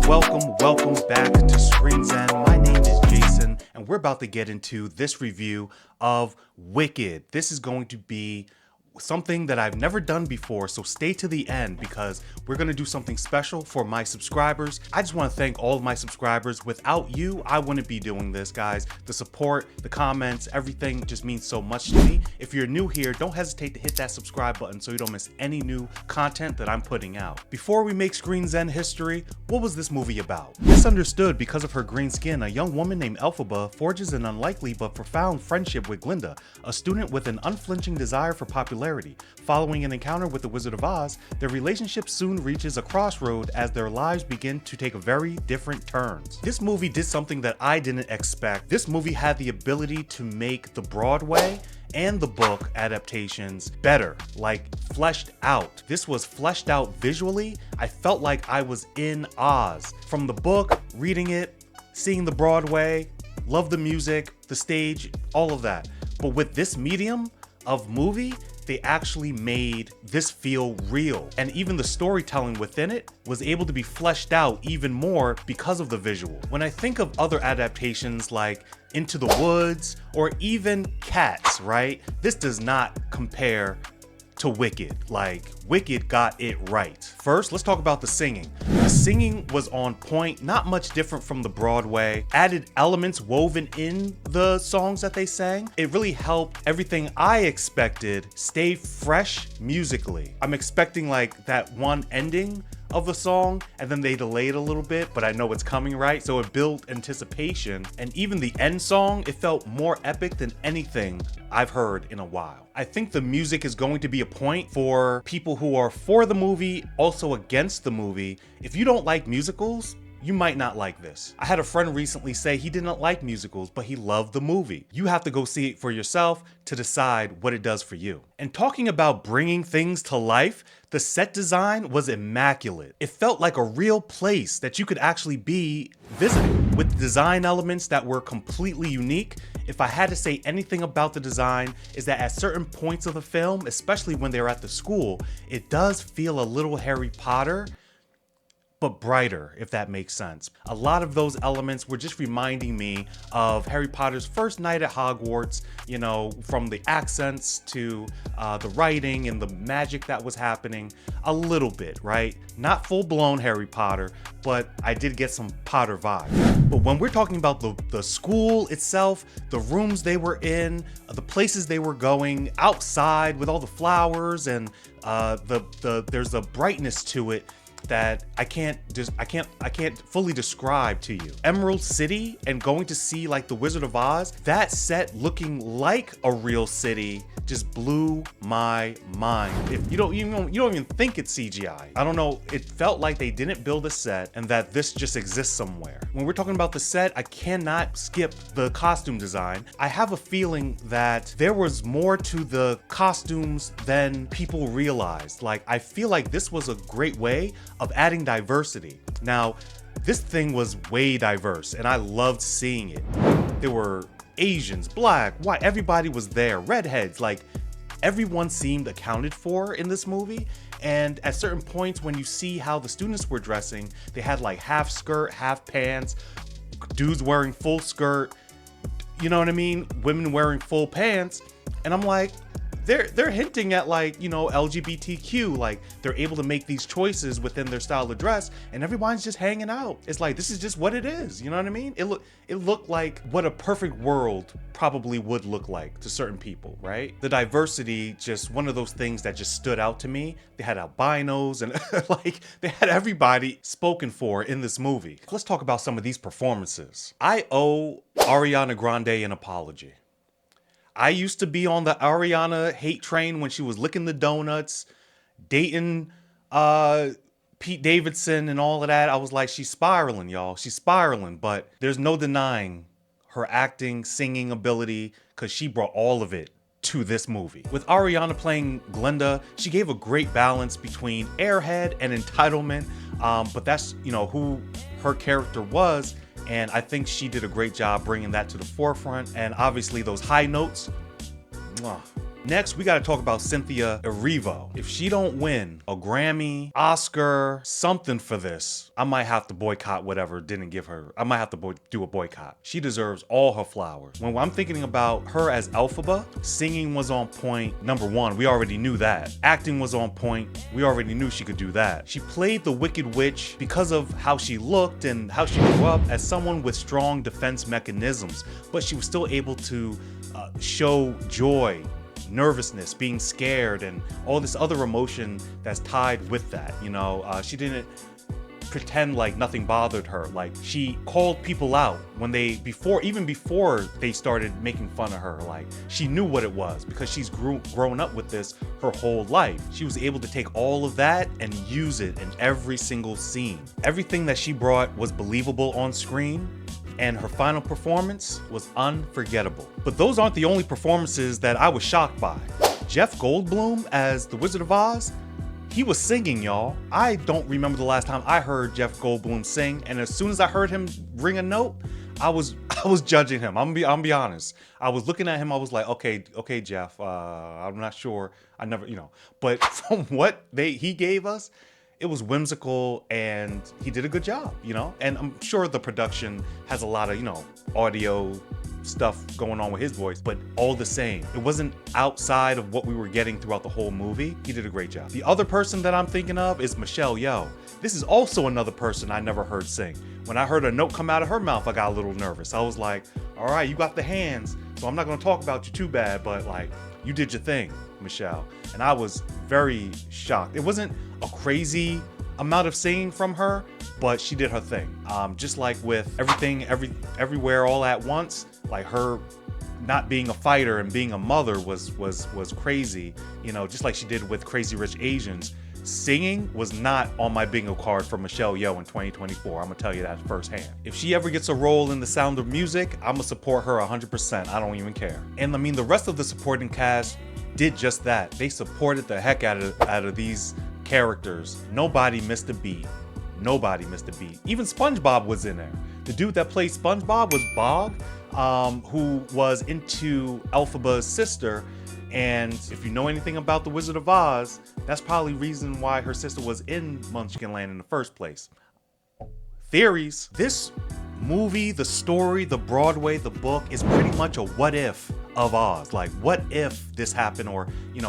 Welcome back to Screen Zen. My name is Jason, and we're about to get into this review of Wicked. This is going to be something that I've never done before, so stay to the end because we're going to do something special for my subscribers. I just want to thank all of my subscribers. Without you, I wouldn't be doing this, guys. The support, the comments, everything just means so much to me. If you're new here, don't hesitate to hit that subscribe button so you don't miss any new content that I'm putting out. Before we make Screen Zen history, what was this movie about? Misunderstood because of her green skin, a young woman named Elphaba forges an unlikely but profound friendship with Glinda, a student with an unflinching desire for popularity. Following an encounter with the Wizard of Oz, their relationship soon reaches a crossroad as their lives begin to take very different turns. This movie did something that I didn't expect. This movie had the ability to make the Broadway and the book adaptations better, like fleshed out. This was fleshed out visually. I felt like I was in Oz. From the book, reading it, seeing the Broadway, love the music, the stage, all of that. But with this medium of movie, they actually made this feel real. And even the storytelling within it was able to be fleshed out even more because of the visual. When I think of other adaptations like Into the Woods or even Cats, right? This does not compare to Wicked. Like, Wicked got it right. First, let's talk about the singing. The singing was on point, not much different from the Broadway. Added elements woven in the songs that they sang. It really helped everything I expected stay fresh musically. I'm expecting like that one ending of the song and then they delayed a little bit, but I know it's coming, right? So it built anticipation, and even the end song, it felt more epic than anything I've heard in a while. I think the music is going to be a point for people who are for the movie, also against the movie. If you don't like musicals, you might not like this. I had a friend recently say he didn't like musicals, but he loved the movie. You have to go see it for yourself to decide what it does for you. And talking about bringing things to life, the set design was immaculate. It felt like a real place that you could actually be visiting, with design elements that were completely unique. If I had to say anything about the design, is that at certain points of the film, especially when they're at the school, it does feel a little Harry Potter, but brighter, if that makes sense. A lot of those elements were just reminding me of Harry Potter's first night at Hogwarts, you know, from the accents to the writing and the magic that was happening, a little bit, right? Not full-blown Harry Potter, but I did get some Potter vibes. But when we're talking about the school itself, the rooms they were in, the places they were going, outside with all the flowers, and there's a brightness to it that I can't fully describe to you. Emerald City and going to see like the Wizard of Oz, that set looking like a real city just blew my mind. If you don't even think it's CGI. I don't know, it felt like they didn't build a set and that this just exists somewhere. When we're talking about the set, I cannot skip the costume design. I have a feeling that there was more to the costumes than people realized. Like, I feel like this was a great way of adding diversity. Now, this thing was way diverse and I loved seeing it. There were Asians, black, white, everybody was there, redheads, like everyone seemed accounted for in this movie. And at certain points when you see how the students were dressing, they had like half skirt, half pants, dudes wearing full skirt, you know what I mean? Women wearing full pants. And I'm like, they're hinting at like, you know, LGBTQ, like they're able to make these choices within their style of dress and everyone's just hanging out. It's like, this is just what it is. You know what I mean? It looked like what a perfect world probably would look like to certain people, right? The diversity, just one of those things that just stood out to me. They had albinos and like they had everybody spoken for in this movie. Let's talk about some of these performances. I owe Ariana Grande an apology. I used to be on the Ariana hate train when she was licking the donuts, dating Pete Davidson and all of that. I was like, she's spiraling, y'all. She's spiraling, but there's no denying her acting, singing ability, because she brought all of it to this movie. With Ariana playing Glinda, she gave a great balance between airhead and entitlement, but that's, you know, who her character was. And I think she did a great job bringing that to the forefront. And obviously those high notes, mwah. Next, we gotta talk about Cynthia Erivo. If she don't win a Grammy, Oscar, something for this, I might have to boycott whatever didn't give her. I might have to do a boycott. She deserves all her flowers. When I'm thinking about her as Elphaba, singing was on point. Number one, we already knew that. Acting was on point. We already knew she could do that. She played the Wicked Witch because of how she looked and how she grew up as someone with strong defense mechanisms, but she was still able to show joy, nervousness, being scared, and all this other emotion that's tied with that. You know, she didn't pretend like nothing bothered her. Like, she called people out when even before they started making fun of her. Like, she knew what it was because she's grown up with this her whole life. She was able to take all of that and use it in every single scene. Everything that she brought was believable on screen, and her final performance was unforgettable. But those aren't the only performances that I was shocked by. Jeff Goldblum as the Wizard of Oz, he was singing, y'all. I don't remember the last time I heard Jeff Goldblum sing, and as soon as I heard him ring a note, I was judging him. I'm gonna be honest. I was looking at him, I was like, okay, Jeff, I'm not sure. I never, but from what he gave us, it was whimsical and he did a good job, and I'm sure the production has a lot of, audio stuff going on with his voice, but all the same, it wasn't outside of what we were getting throughout the whole movie. He did a great job. The other person that I'm thinking of is Michelle Yeoh. This is also another person I never heard sing. When I heard a note come out of her mouth, I got a little nervous. I was like, all right, you got the hands, so I'm not gonna talk about you too bad, but like, you did your thing, Michelle. And I was very shocked. It wasn't a crazy amount of singing from her, but she did her thing. Just like with everything, everywhere, all at once, like her not being a fighter and being a mother was crazy. Just like she did with Crazy Rich Asians. Singing was not on my bingo card for Michelle Yeoh in 2024. I'm gonna tell you that firsthand. If she ever gets a role in The Sound of Music, I'm gonna support her 100%. I don't even care. And I mean, the rest of the supporting cast did just that. They supported the heck out of these characters. Nobody missed a beat. Nobody missed a beat. Even SpongeBob was in there. The dude that played SpongeBob was Bog, who was into Elphaba's sister. And if you know anything about The Wizard of Oz, that's probably reason why her sister was in Munchkinland in the first place. Theories. This movie, the story, the Broadway, the book is pretty much a what if of Oz. Like, what if this happened? Or,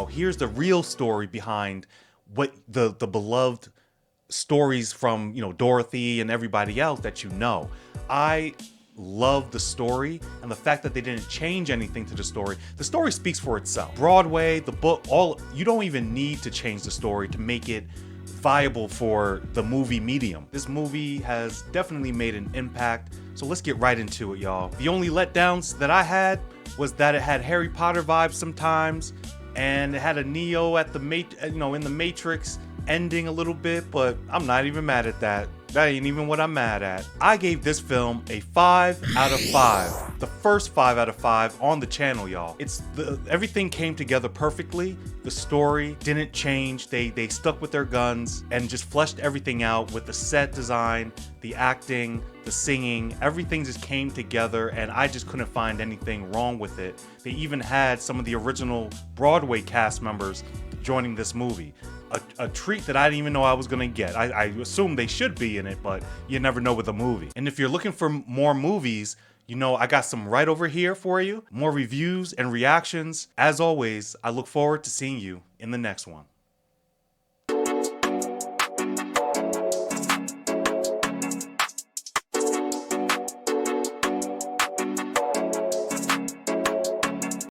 here's the real story behind what the beloved stories from, Dorothy and everybody else that I love the story, and the fact that they didn't change anything to the story. The story speaks for itself. Broadway, the book, you don't even need to change the story to make it viable for the movie medium. This movie has definitely made an impact, so let's get right into it, y'all. The only letdowns that I had was that it had Harry Potter vibes sometimes, and it had a Neo at the in the Matrix ending a little bit, but I'm not even mad at that. That ain't even what I'm mad at. I gave this film a 5 out of 5. The first 5 out of 5 on the channel, y'all. Everything came together perfectly. The story didn't change. They stuck with their guns and just fleshed everything out with the set design, the acting, the singing. Everything just came together, and I just couldn't find anything wrong with it. They even had some of the original Broadway cast members joining this movie. A treat that I didn't even know I was gonna get. I assume they should be in it, but you never know with a movie. And if you're looking for more movies, I got some right over here for you. More reviews and reactions. As always, I look forward to seeing you in the next one.